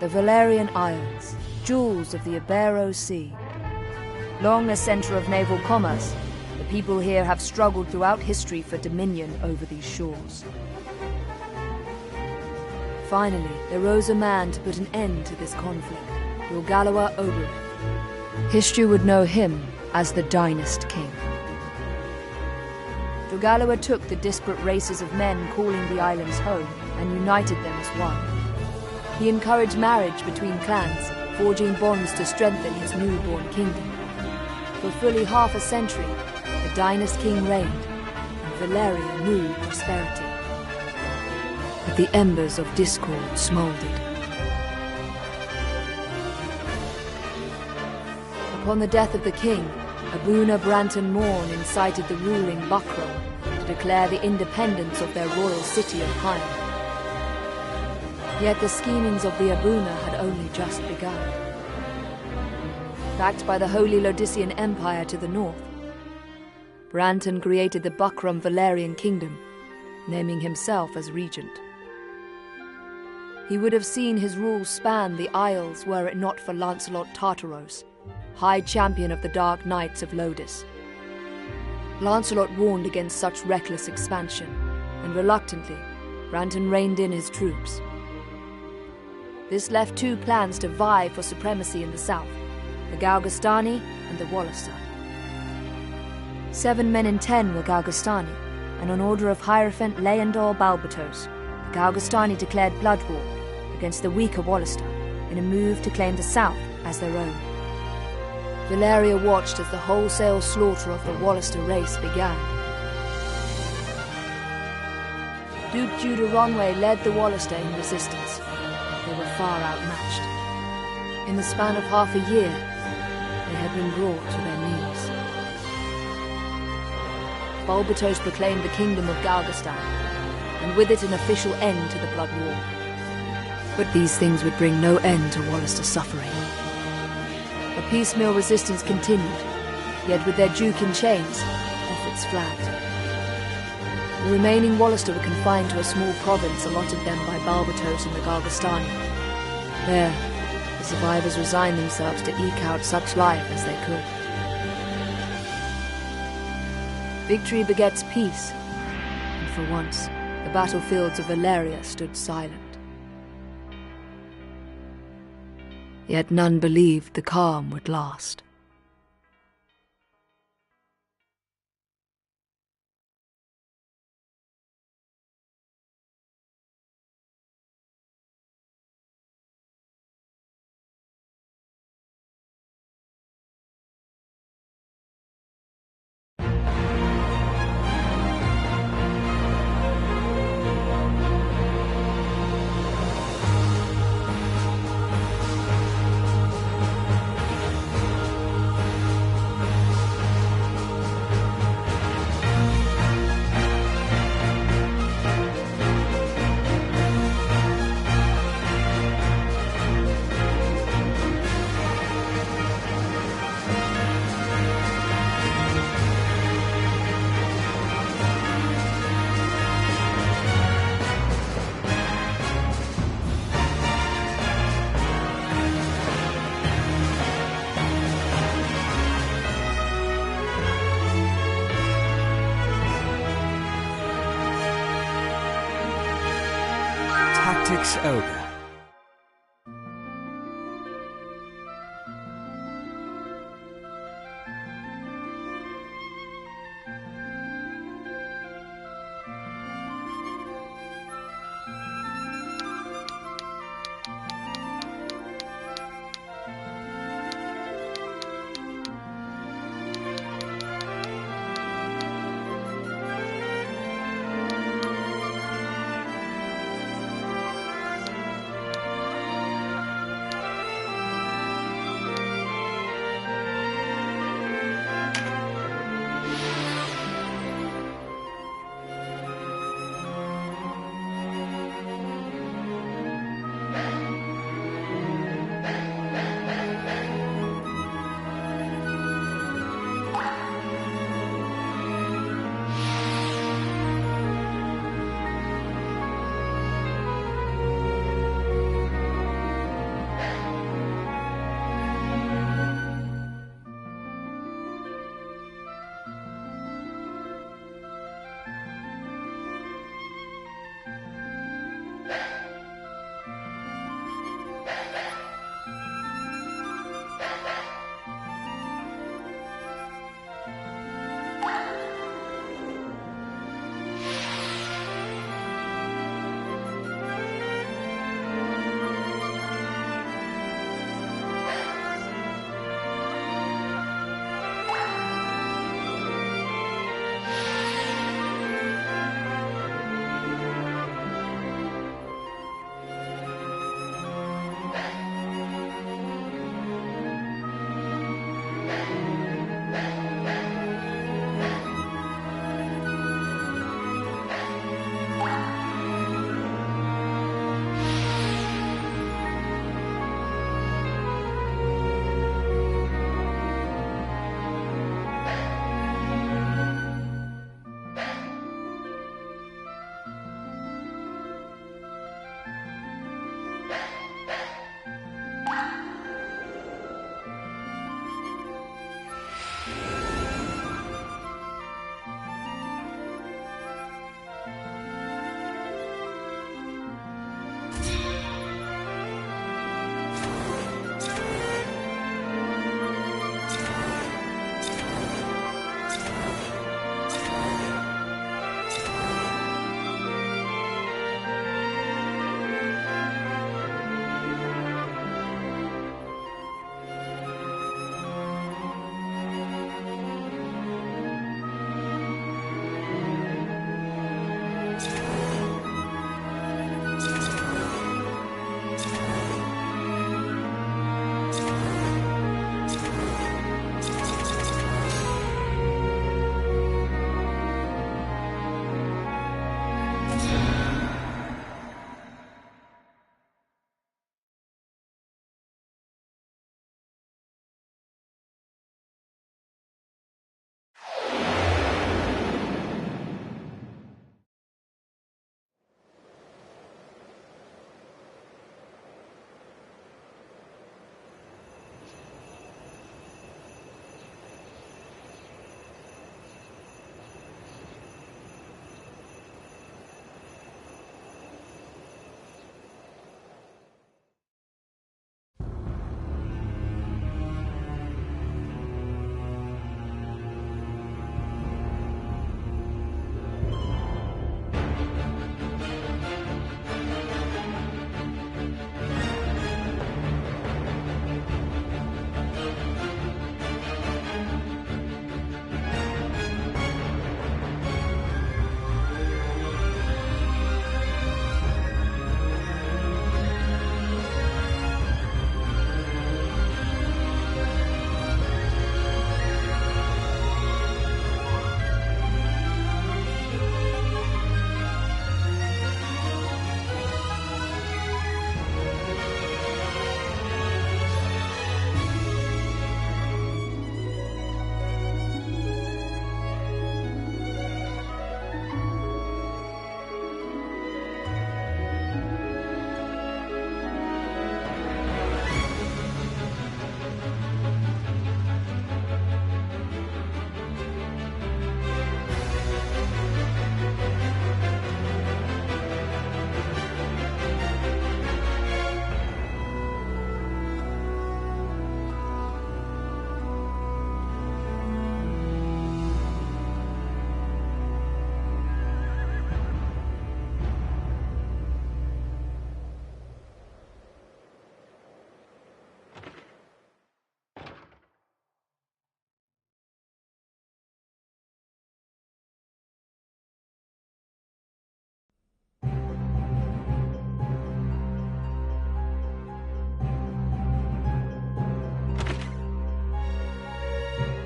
The Valerian Isles, jewels of the Ibero Sea. Long a center of naval commerce, the people here have struggled throughout history for dominion over these shores. Finally, there rose a man to put an end to this conflict, Ogre Reborn. History would know him as the Dynast King. Ogre took the disparate races of men calling the islands home and united them as one. He encouraged marriage between clans, forging bonds to strengthen his newborn kingdom. For fully half a century, the Dynast King reigned, and Valeria knew prosperity. But the embers of discord smoldered. Upon the death of the king, Abuna Branton Morn incited the ruling Buckram to declare the independence of their royal city of Hyme. Yet the schemings of the Abuna had only just begun. Backed by the Holy Lodician Empire to the north, Branton created the Buckram Valerian Kingdom, naming himself as regent. He would have seen his rule span the Isles were it not for Lancelot Tartaros, High Champion of the Dark Knights of Lodis. Lancelot warned against such reckless expansion, and reluctantly, Branton reined in his troops. This left two clans to vie for supremacy in the south, the Galgastani and the Wallister. 7 men in 10 were Galgastani, and on order of Hierophant Leandor Balbatos, the Galgastani declared blood war against the weaker Wallister in a move to claim the south as their own. Valeria watched as the wholesale slaughter of the Wallister race began. Duke Judah Ronway led the Wallister in resistance. They were far outmatched. In the span of half a year, they had been brought to their knees. Balbatos proclaimed the Kingdom of Galgastan, and with it an official end to the blood war. But these things would bring no end to Wallister suffering. A piecemeal resistance continued, yet with their duke in chains, efforts flagged. The remaining Wallister were confined to a small province allotted them by Balbatos and the Galgastani. There, the survivors resigned themselves to eke out such life as they could. Victory begets peace, and for once, the battlefields of Valeria stood silent. Yet none believed the calm would last. Tactics Ogre.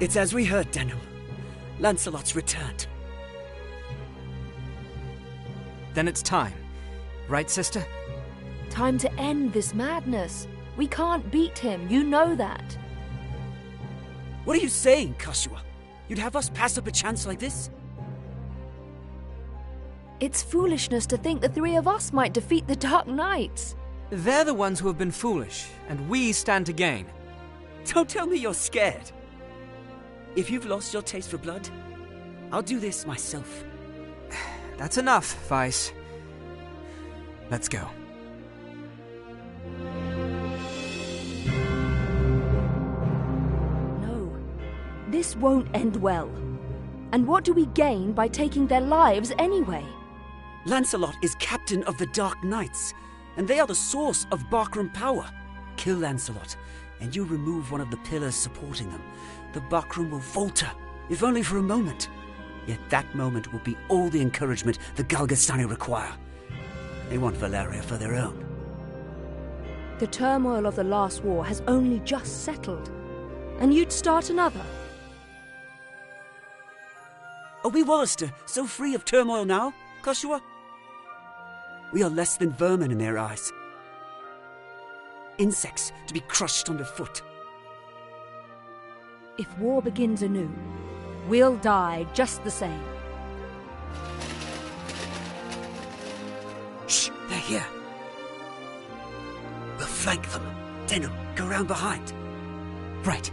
It's as we heard, Denham. Lancelot's returned. Then it's time. Right, sister? Time to end this madness. We can't beat him, you know that. What are you saying, Kashua? You'd have us pass up a chance like this? It's foolishness to think the three of us might defeat the Dark Knights. They're the ones who have been foolish, and we stand to gain. Don't tell me you're scared. If you've lost your taste for blood, I'll do this myself. That's enough, Vice. Let's go. No, this won't end well. And what do we gain by taking their lives anyway? Lancelot is captain of the Dark Knights, and they are the source of Barkram power. Kill Lancelot, and you remove one of the pillars supporting them. The Barkram will falter, if only for a moment. Yet that moment will be all the encouragement the Galgastani require. They want Valeria for their own. The turmoil of the last war has only just settled, and you'd start another. Are we Wallister so free of turmoil now, Kashua? We are less than vermin in their eyes. Insects to be crushed underfoot. If war begins anew, we'll die just the same. Shh, they're here. We'll flank them. Denham, go round behind. Right.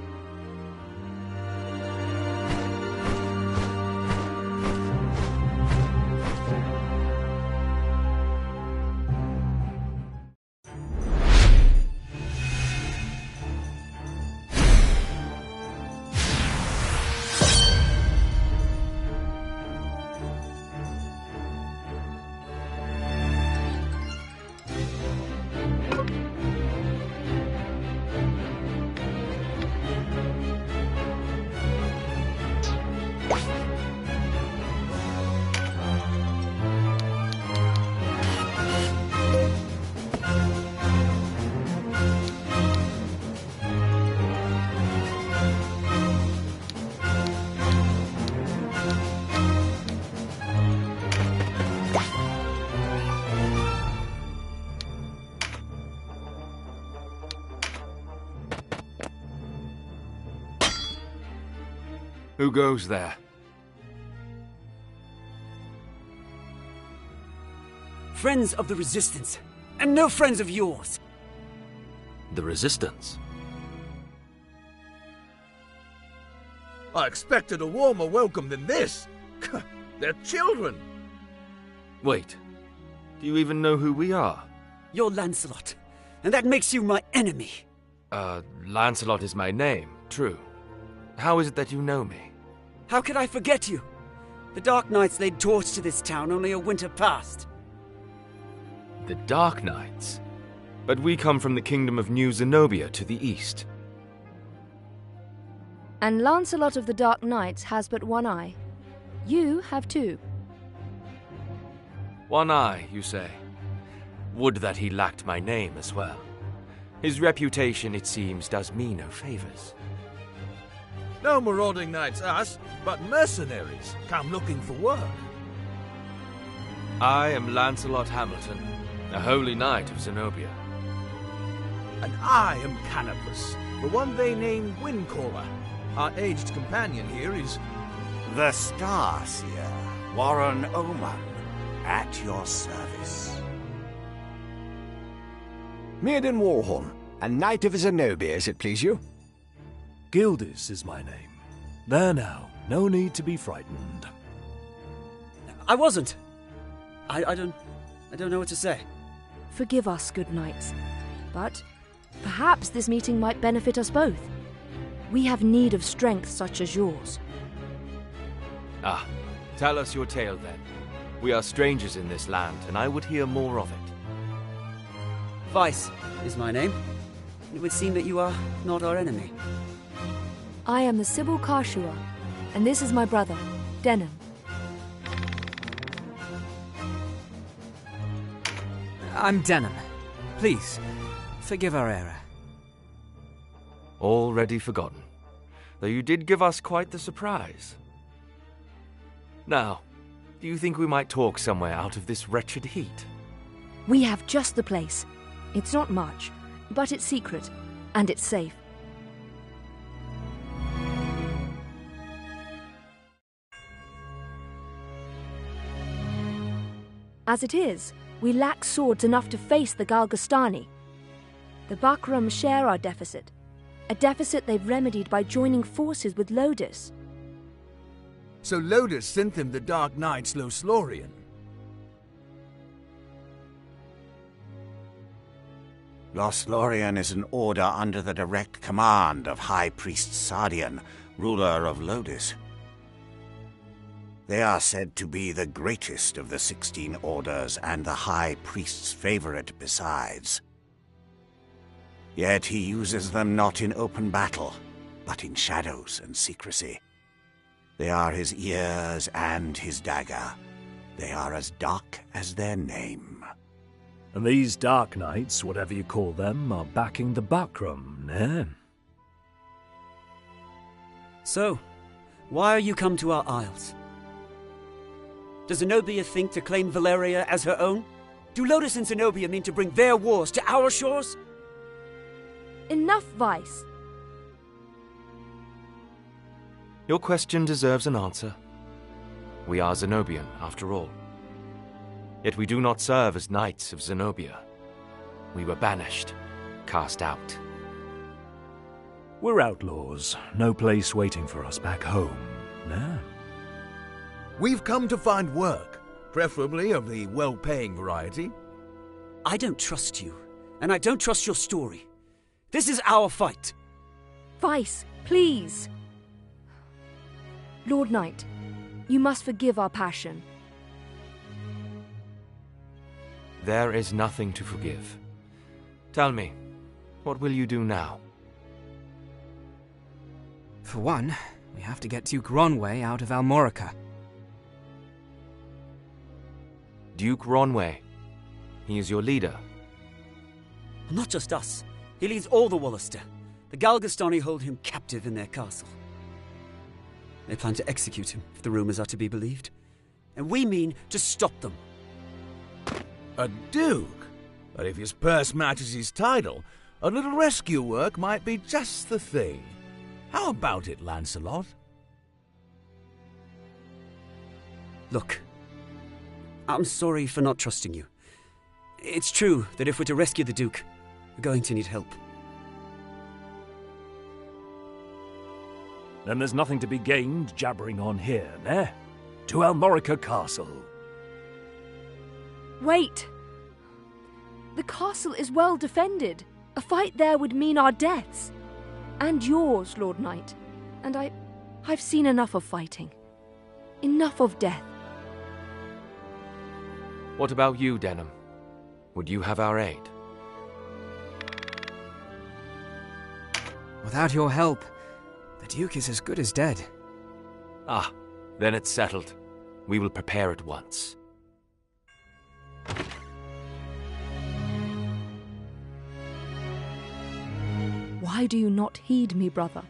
Who goes there? Friends of the Resistance, and no friends of yours. The Resistance? I expected a warmer welcome than this. They're children. Wait, do you even know who we are? You're Lancelot, and that makes you my enemy. Lancelot is my name, true. How is it that you know me? How could I forget you? The Dark Knights laid torch to this town only a winter past. The Dark Knights? But we come from the kingdom of New Zenobia to the east. And Lancelot of the Dark Knights has but one eye. You have two. One eye, you say? Would that he lacked my name as well. His reputation, it seems, does me no favors. No marauding knights us, but mercenaries come looking for work. I am Lancelot Hamilton, a holy knight of Zenobia. And I am Canopus, the one they named Windcaller. Our aged companion here is... The Starseer, Warren Oman, at your service. Mirden Warhorn, a knight of Zenobia, as it please you. Gildis is my name. There now, no need to be frightened. I wasn't. I don't know what to say. Forgive us, good knights. But perhaps this meeting might benefit us both. We have need of strength such as yours. Ah, tell us your tale then. We are strangers in this land, and I would hear more of it. Vice is my name. It would seem that you are not our enemy. I am the Sibyl Kashua, and this is my brother, Denham. I'm Denham. Please, forgive our error. Already forgotten. though you did give us quite the surprise. Now, do you think we might talk somewhere out of this wretched heat? We have just the place. It's not much, but it's secret, and it's safe. As it is, we lack swords enough to face the Galgastani. The Bakram share our deficit, a deficit they've remedied by joining forces with Lodis. So Lodis sent them the Dark Knight's Loslorian. Loslorian is an order under the direct command of High Priest Sardian, ruler of Lodis. They are said to be the greatest of the 16 orders and the High Priest's favorite besides. Yet he uses them not in open battle, but in shadows and secrecy. They are his ears and his dagger. They are as dark as their name. And these Dark Knights, whatever you call them, are backing the Bakram, eh? So, why are you come to our isles? Does Zenobia think to claim Valeria as her own? Do Lodis and Zenobia mean to bring their wars to our shores? Enough, Vice. Your question deserves an answer. We are Zenobian, after all. Yet we do not serve as knights of Zenobia. We were banished, cast out. We're outlaws. No place waiting for us back home, eh? We've come to find work, preferably of the well-paying variety. I don't trust you, and I don't trust your story. This is our fight. Vice, please. Lord Knight, you must forgive our passion. There is nothing to forgive. Tell me, what will you do now? For one, we have to get Duke Ronway out of Almorica. Duke Ronway. He is your leader. Not just us. He leads all the Wallister. The Galgastani hold him captive in their castle. They plan to execute him, if the rumors are to be believed. And we mean to stop them. A duke? But if his purse matches his title, a little rescue work might be just the thing. How about it, Lancelot? Look, I'm sorry for not trusting you. It's true that if we're to rescue the Duke, we're going to need help. Then there's nothing to be gained jabbering on here, eh? To Almorica Castle. Wait! The castle is well defended. A fight there would mean our deaths. And yours, Lord Knight. And I've seen enough of fighting. Enough of death. What about you, Denham? Would you have our aid? Without your help, the Duke is as good as dead. Ah, then it's settled. We will prepare at once. Why do you not heed me, brother?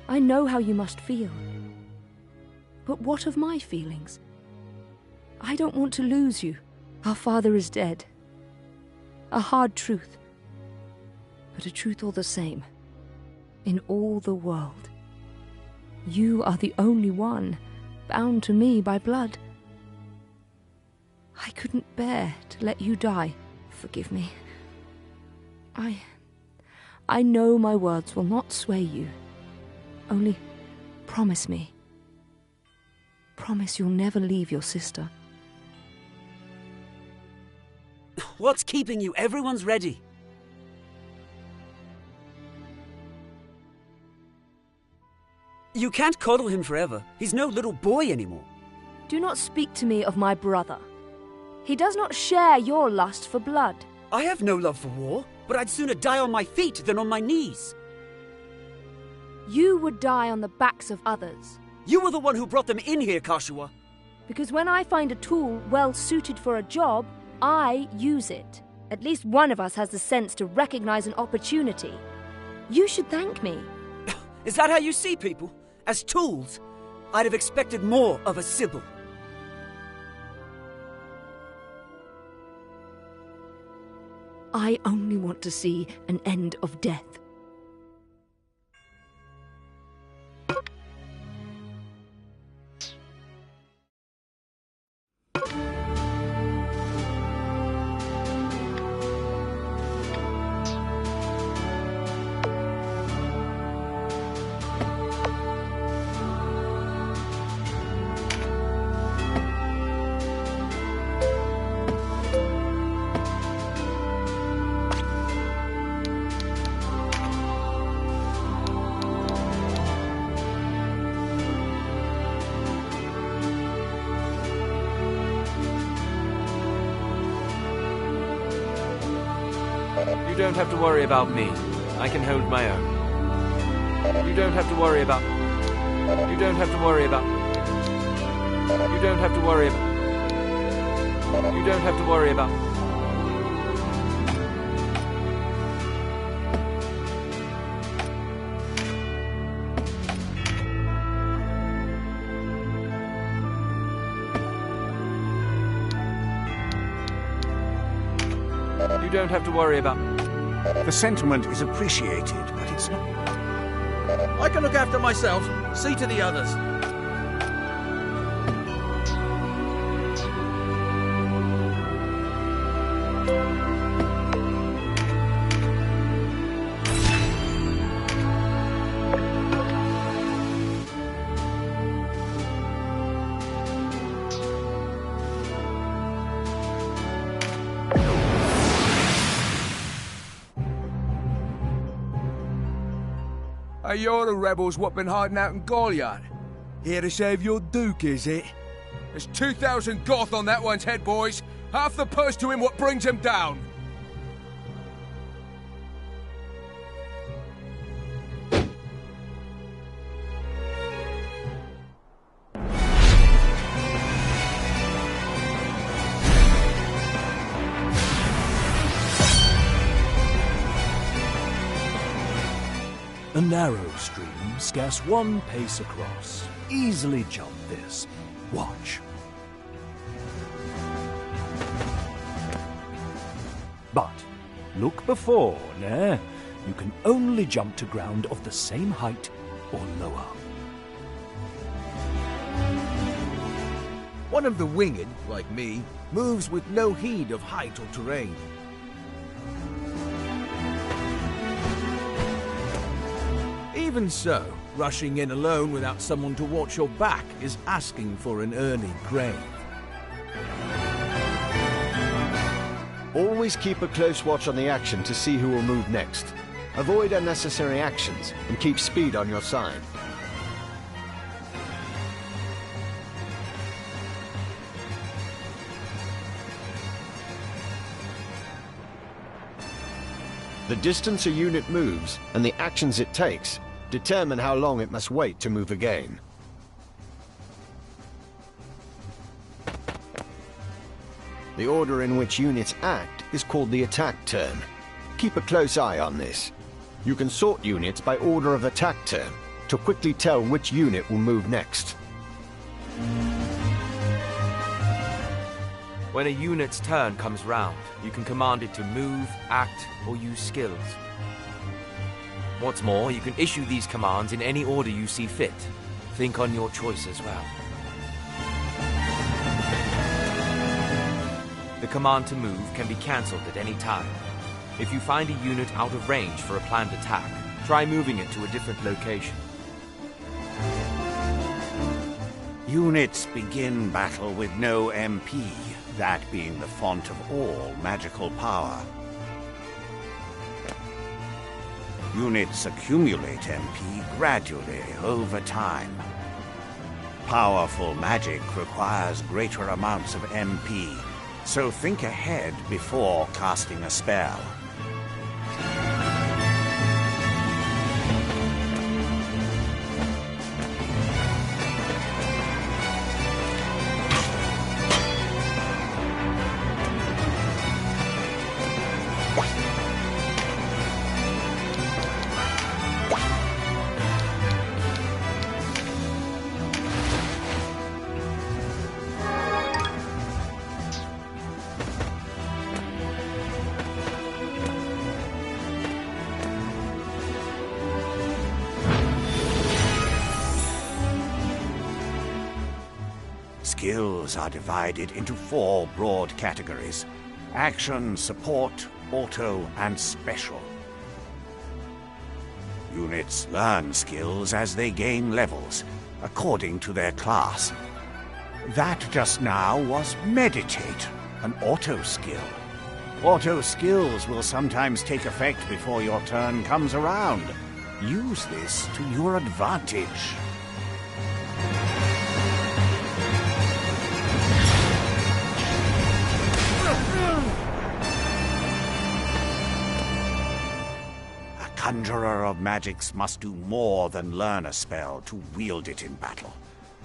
I know how you must feel. But what of my feelings? I don't want to lose you. Our father is dead. A hard truth, but a truth all the same. In all the world. You are the only one bound to me by blood. I couldn't bear to let you die. Forgive me. I know my words will not sway you. Only promise me. Promise you'll never leave your sister. What's keeping you? Everyone's ready. You can't coddle him forever. He's no little boy anymore. Do not speak to me of my brother. He does not share your lust for blood. I have no love for war, but I'd sooner die on my feet than on my knees. You would die on the backs of others. You were the one who brought them in here, Kashua. Because when I find a tool well suited for a job, I use it. At least one of us has the sense to recognize an opportunity. You should thank me. Is that how you see people? As tools? I'd have expected more of a Sybil. I only want to see an end of death. You don't have to worry about me. I can hold my own. You don't have to worry about... You don't have to worry about... You don't have to worry about... You don't have to worry about... You don't have to worry about... The sentiment is appreciated, but it's not... I can look after myself. See to the others. Hey, you're the rebels what been hiding out in Goliath. Here to save your Duke, is it? There's 2,000 Goth on that one's head, boys. Half the purse to him what brings him down. A narrow stream, scarce one pace across. Easily jump this. Watch. But look before, nah. You can only jump to ground of the same height or lower. One of the winged, like me, moves with no heed of height or terrain. Even so, rushing in alone without someone to watch your back is asking for an early grave. Always keep a close watch on the action to see who will move next. Avoid unnecessary actions and keep speed on your side. The distance a unit moves and the actions it takes determine how long it must wait to move again. The order in which units act is called the attack turn. Keep a close eye on this. You can sort units by order of attack turn to quickly tell which unit will move next. When a unit's turn comes round, you can command it to move, act, or use skills. What's more, you can issue these commands in any order you see fit. Think on your choice as well. The command to move can be cancelled at any time. If you find a unit out of range for a planned attack, try moving it to a different location. Units begin battle with no MP, that being the font of all magical power. Units accumulate MP gradually over time. Powerful magic requires greater amounts of MP, so think ahead before casting a spell. Skills are divided into 4 broad categories: action, support, auto, and special. Units learn skills as they gain levels, according to their class. That just now was meditate, an auto skill. Auto skills will sometimes take effect before your turn comes around. Use this to your advantage. A conjurer of magics must do more than learn a spell to wield it in battle.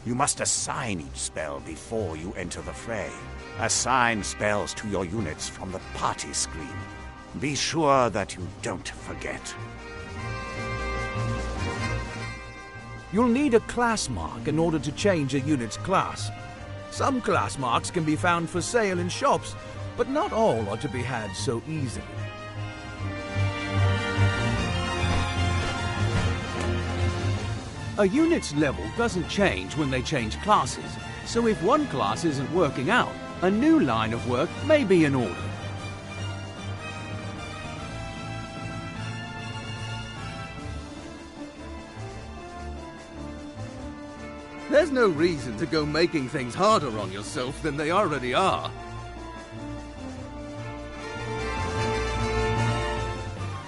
You must assign each spell before you enter the fray. Assign spells to your units from the party screen. Be sure that you don't forget. You'll need a class mark in order to change a unit's class. Some class marks can be found for sale in shops, but not all are to be had so easily. A unit's level doesn't change when they change classes, so if one class isn't working out, a new line of work may be in order. There's no reason to go making things harder on yourself than they already are.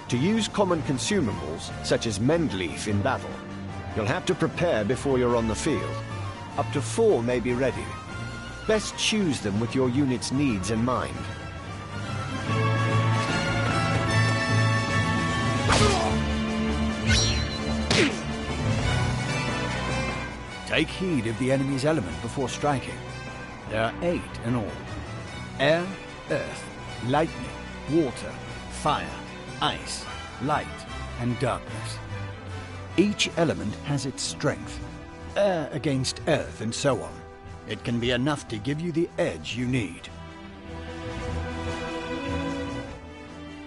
To use common consumables, such as mend leaf in battle, you'll have to prepare before you're on the field. Up to 4 may be ready. Best choose them with your unit's needs in mind. Take heed of the enemy's element before striking. There are 8 in all. Air, earth, lightning, water, fire, ice, light, and darkness. Each element has its strength. Air against earth and so on. It can be enough to give you the edge you need.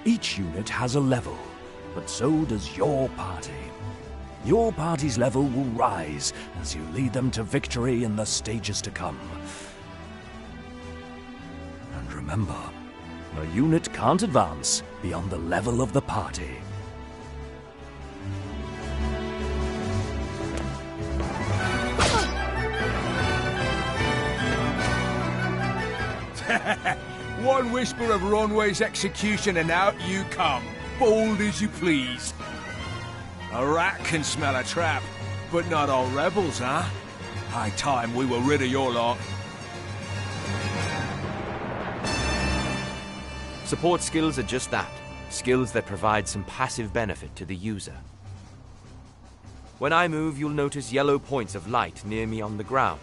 Each unit has a level, but so does your party. Your party's level will rise as you lead them to victory in the stages to come. And remember, a unit can't advance beyond the level of the party. One whisper of Ronway's execution and out you come, bold as you please. A rat can smell a trap, but not all rebels, huh? High time we were rid of your lot. Support skills are just that, skills that provide some passive benefit to the user. When I move, you'll notice yellow points of light near me on the ground.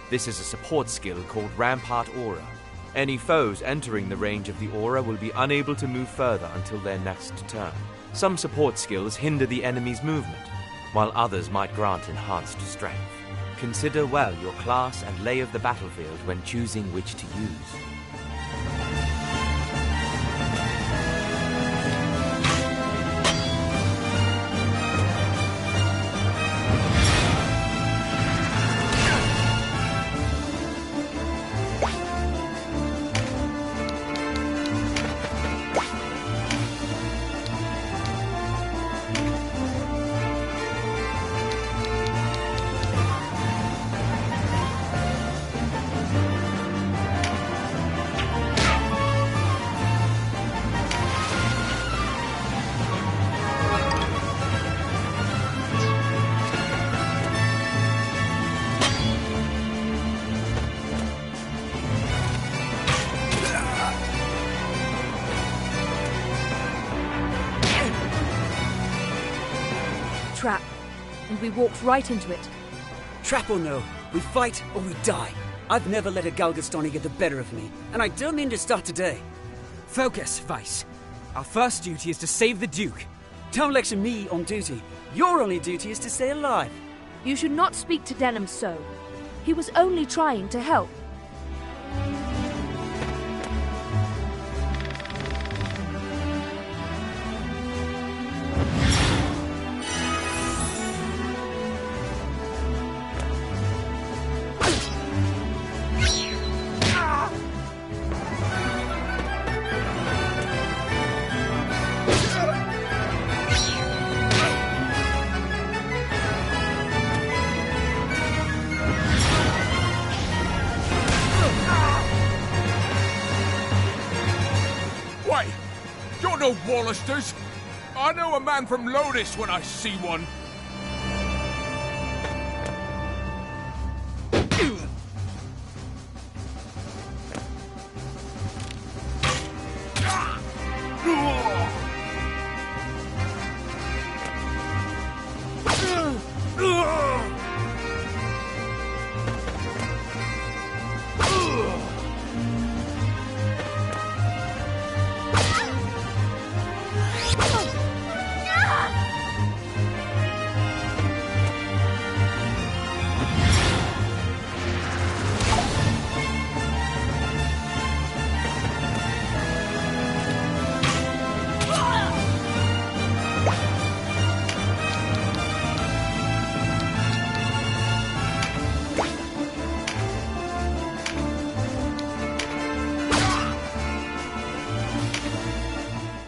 This is a support skill called Rampart Aura. Any foes entering the range of the aura will be unable to move further until their next turn. Some support skills hinder the enemy's movement, while others might grant enhanced strength. Consider well your class and lay of the battlefield when choosing which to use. Trap, and we walked right into it. Trap or no, we fight or we die. I've never let a Galgastani get the better of me, and I don't mean to start today. Focus, Vice. Our first duty is to save the Duke. Don't lecture me on duty. Your only duty is to stay alive. You should not speak to Denham so. He was only trying to help. no Wallisters. I know a man from Lodis when I see one.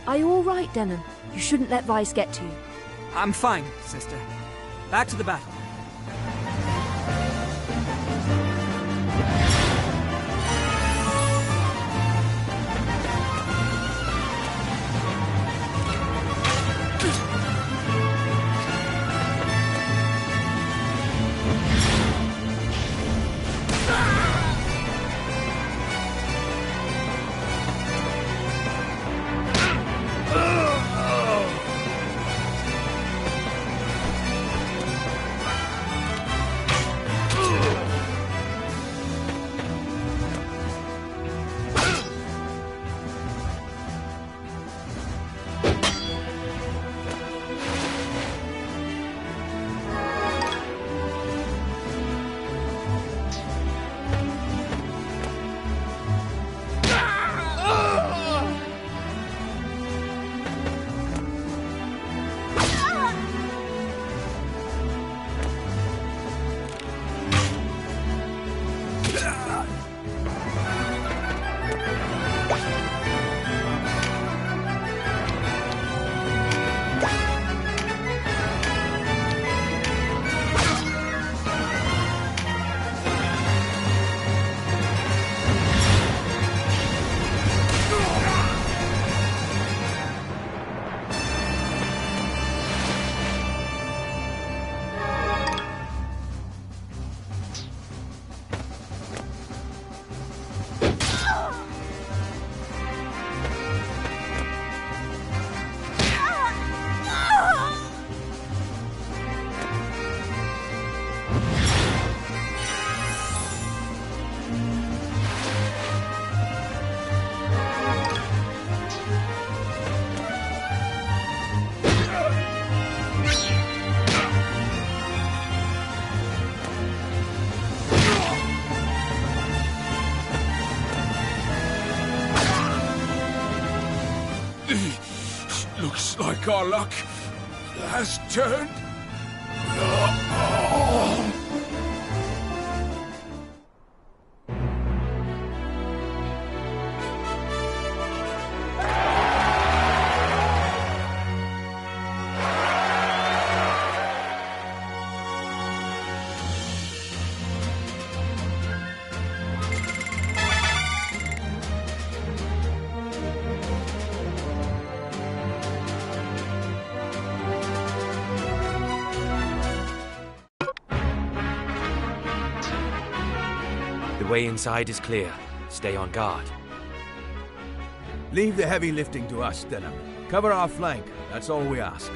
Are you all right, Denon? You shouldn't let Vice get to you. I'm fine, sister. Back to the battle. Looks like our luck has turned. The way inside is clear. Stay on guard. Leave the heavy lifting to us, Denon. Cover our flank, that's all we ask.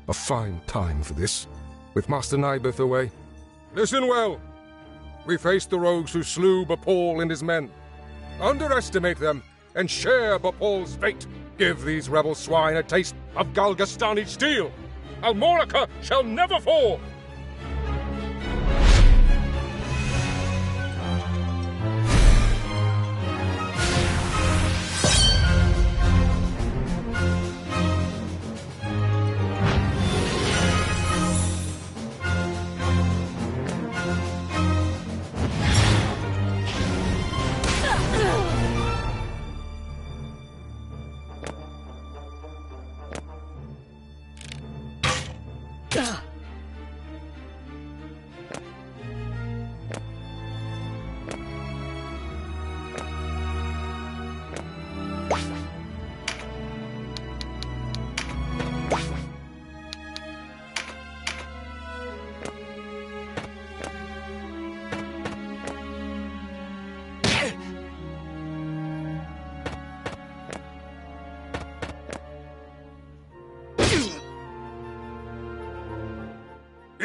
A fine time for this, with Master Nibeth away. Listen well. We faced the rogues who slew Bapal and his men. Underestimate them, and share Bapal's fate. Give these rebel swine a taste of Galgastani steel. Almorica shall never fall!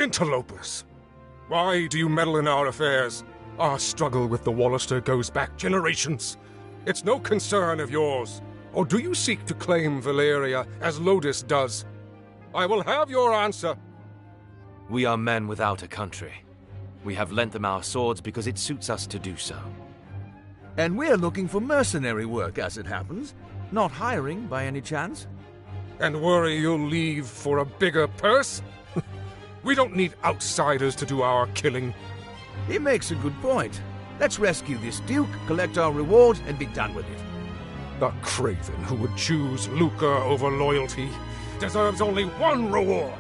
Interlopers! Why do you meddle in our affairs? Our struggle with the Wallister goes back generations. It's no concern of yours. Or do you seek to claim Valyria as Lodis does? I will have your answer. We are men without a country. We have lent them our swords because it suits us to do so. And we're looking for mercenary work, as it happens. Not hiring, by any chance? And worry you'll leave for a bigger purse? We don't need outsiders to do our killing. He makes a good point. Let's rescue this Duke, collect our reward, and be done with it. The craven who would choose lucre over loyalty deserves only one reward.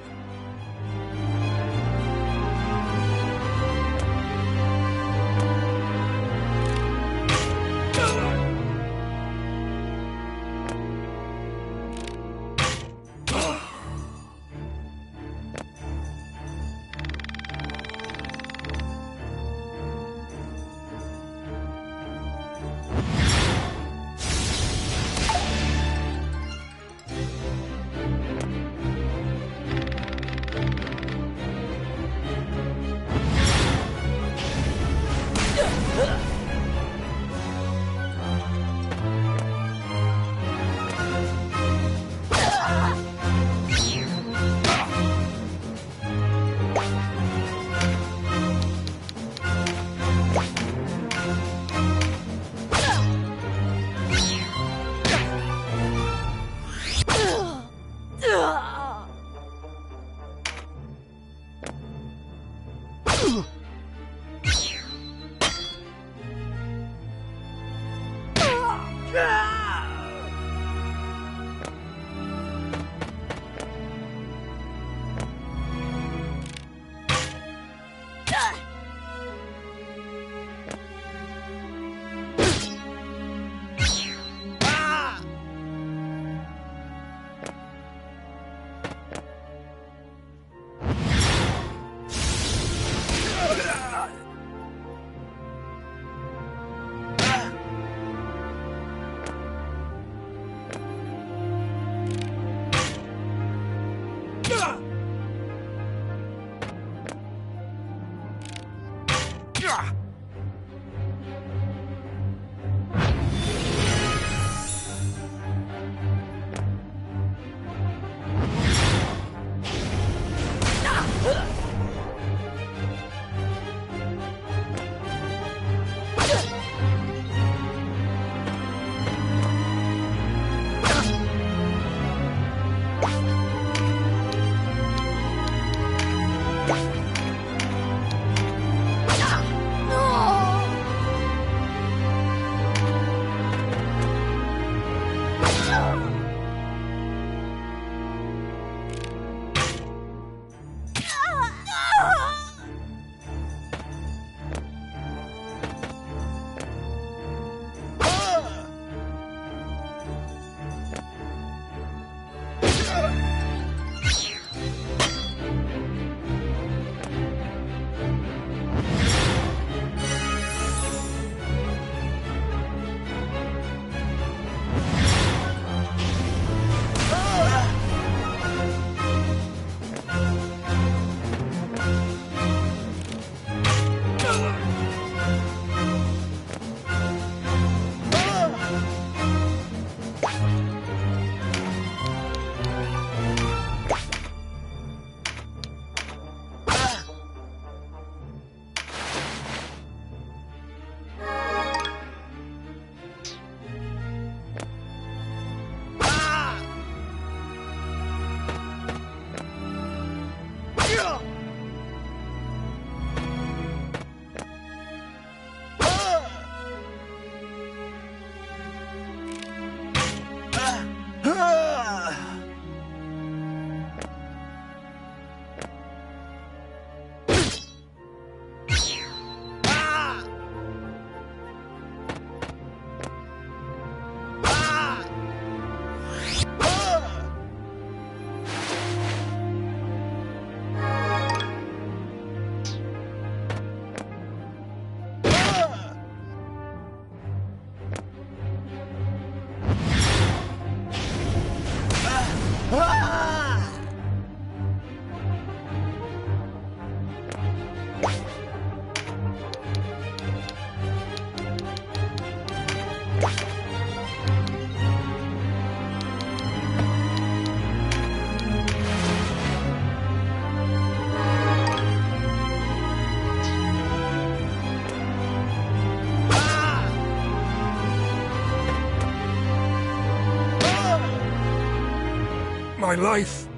my life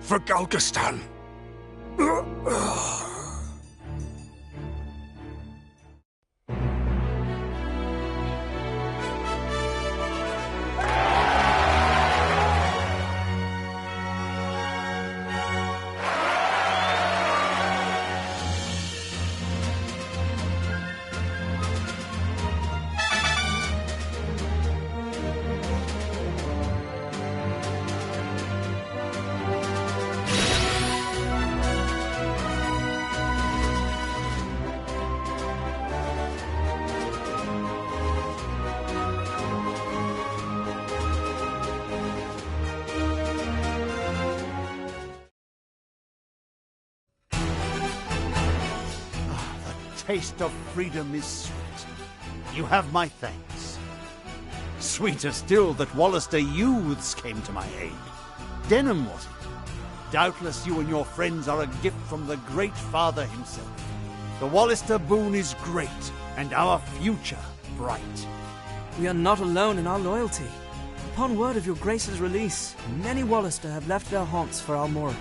for Galgastan. Taste of freedom is sweet. You have my thanks. Sweeter still that Wallister youths came to my aid. Denham, was it? Doubtless you and your friends are a gift from the Great Father himself. The Wallister boon is great, and our future bright. We are not alone in our loyalty. Upon word of your Grace's release, many Wallister have left their haunts for Almorica.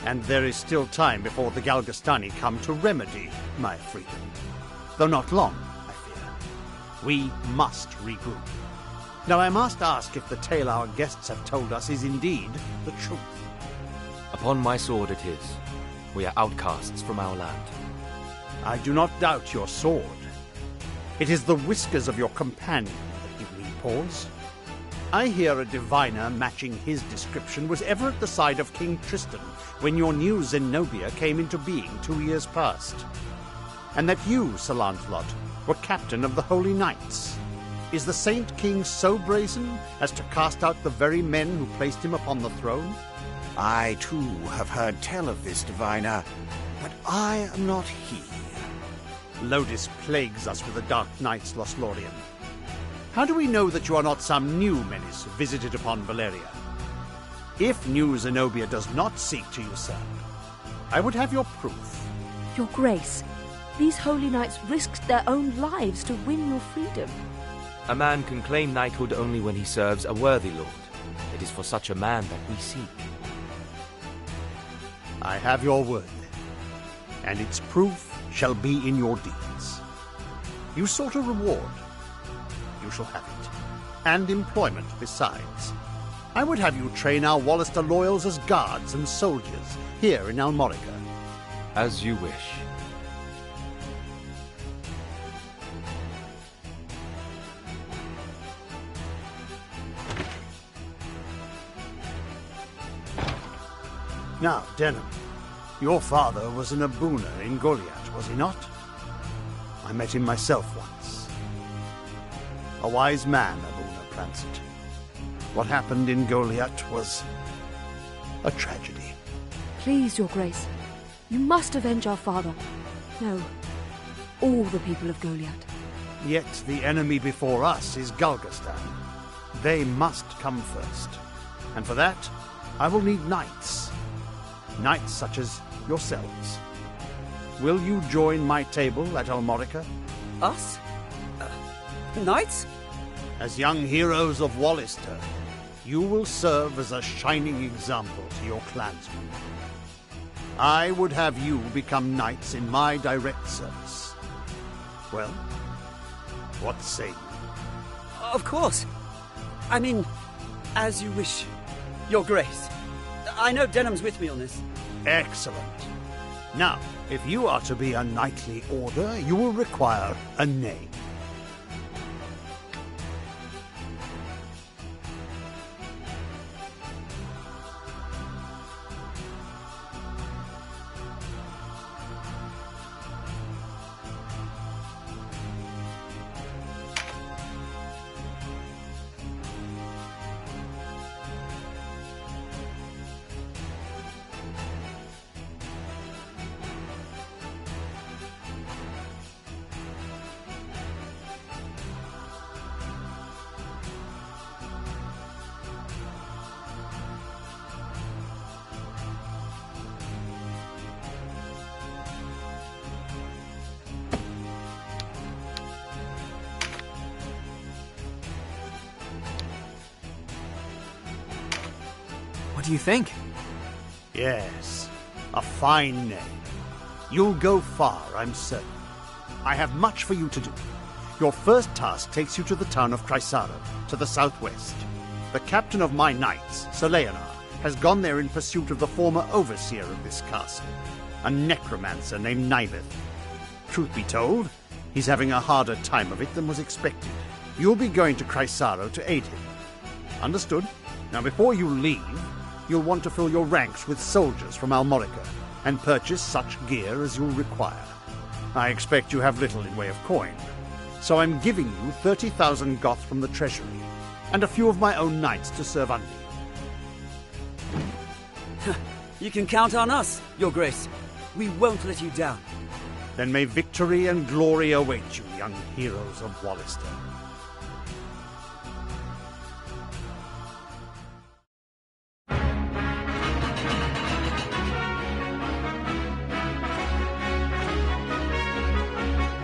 And there is still time before the Galgastani come to remedy my freedom. Though not long, I fear. We must regroup. Now I must ask if the tale our guests have told us is indeed the truth. Upon my sword it is. We are outcasts from our land. I do not doubt your sword. It is the whiskers of your companion that give me pause. I hear a diviner matching his description was ever at the side of King Tristan when your new Zenobia came into being 2 years past. And that you, Sir Lancelot, were captain of the Holy Knights. Is the Saint King so brazen as to cast out the very men who placed him upon the throne? I, too, have heard tell of this diviner, but I am not he. Lodis plagues us with the Dark Knights, Lothlorien. How do we know that you are not some new menace visited upon Valeria? If new Zenobia does not seek to usurp, I would have your proof. Your Grace, these holy knights risked their own lives to win your freedom. A man can claim knighthood only when he serves a worthy lord. It is for such a man that we seek. I have your word, and its proof shall be in your deeds. You sought a reward. You shall have it, and employment besides. I would have you train our Wallister loyals as guards and soldiers here in Almorica. As you wish. Now, Denham, your father was an Abuna in Goliath, was he not? I met him myself once. A wise man, Abuna Prancet. What happened in Goliath was a tragedy. Please, Your Grace, you must avenge our father. No, all the people of Goliath. Yet the enemy before us is Galgastan. They must come first. And for that, I will need knights. Knights such as yourselves. Will you join my table at Almorica? Us? Knights? As young heroes of Wallister, you will serve as a shining example to your clansmen. I would have you become knights in my direct service. Well, what say you? Of course. I mean, as you wish, Your Grace. I know Denham's with me on this. Excellent. Now, if you are to be a knightly order, you will require a name. do you think? Yes, a fine name. You'll go far, I'm certain. I have much for you to do. Your first task takes you to the town of Chrysaro, to the southwest. The captain of my knights, Sir Leonard, has gone there in pursuit of the former overseer of this castle, a necromancer named Nibeth. Truth be told, he's having a harder time of it than was expected. You'll be going to Chrysaro to aid him. Understood? Now before you leave, you'll want to fill your ranks with soldiers from Almorica and purchase such gear as you'll require. I expect you have little in way of coin, so I'm giving you 30,000 goth from the treasury, and a few of my own knights to serve under you. You can count on us, Your Grace. We won't let you down. Then may victory and glory await you, young heroes of Wallister.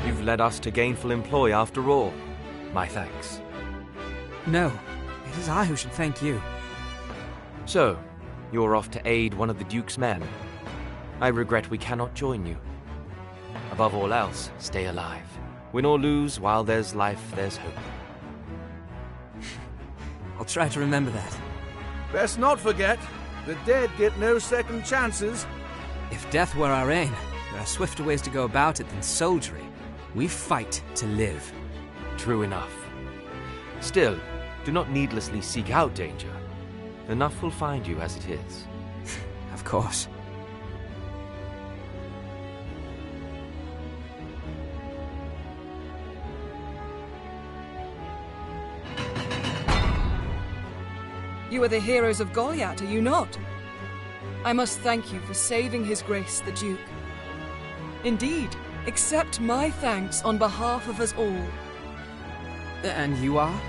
You've led us to gainful employ after all. My thanks. No, it is I who should thank you. So, you're off to aid one of the Duke's men. I regret we cannot join you. Above all else, stay alive. Win or lose, while there's life, there's hope. I'll try to remember that. Best not forget, the dead get no second chances. If death were our aim, there are swifter ways to go about it than soldiery. We fight to live. True enough. Still, do not needlessly seek out danger. Enough will find you as it is. Of course. You are the heroes of Goliath, are you not? I must thank you for saving His Grace the Duke. Indeed, accept my thanks on behalf of us all. And you are?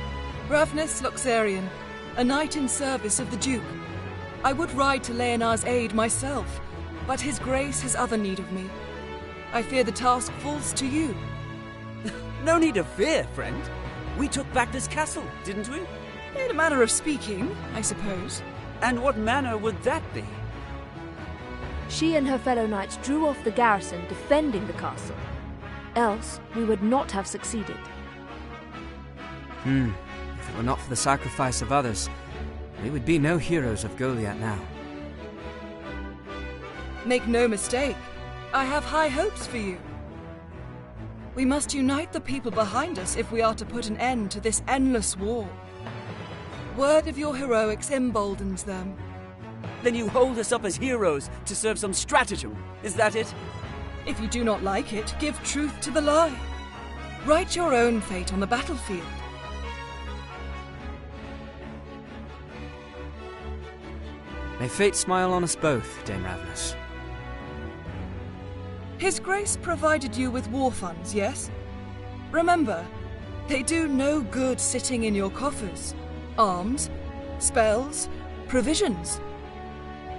Ravnus Luxarian, a knight in service of the Duke. I would ride to Leonard's aid myself, but His Grace has other need of me. I fear the task falls to you. No need of fear, friend. We took back this castle, didn't we? In a manner of speaking, I suppose. And what manner would that be? She and her fellow knights drew off the garrison defending the castle. Else, we would not have succeeded. If it were not for the sacrifice of others, we would be no heroes of Goliath now. Make no mistake, I have high hopes for you. We must unite the people behind us if we are to put an end to this endless war. Word of your heroics emboldens them. Then you hold us up as heroes to serve some stratagem, is that it? If you do not like it, give truth to the lie. Write your own fate on the battlefield. May fate smile on us both, Dame Ravnus. His Grace provided you with war funds, yes? Remember, they do no good sitting in your coffers. Arms, spells, provisions.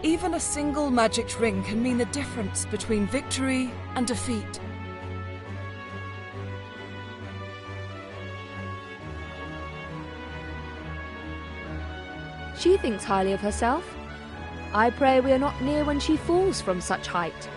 Even a single magic ring can mean the difference between victory and defeat. She thinks highly of herself. I pray we are not near when she falls from such height.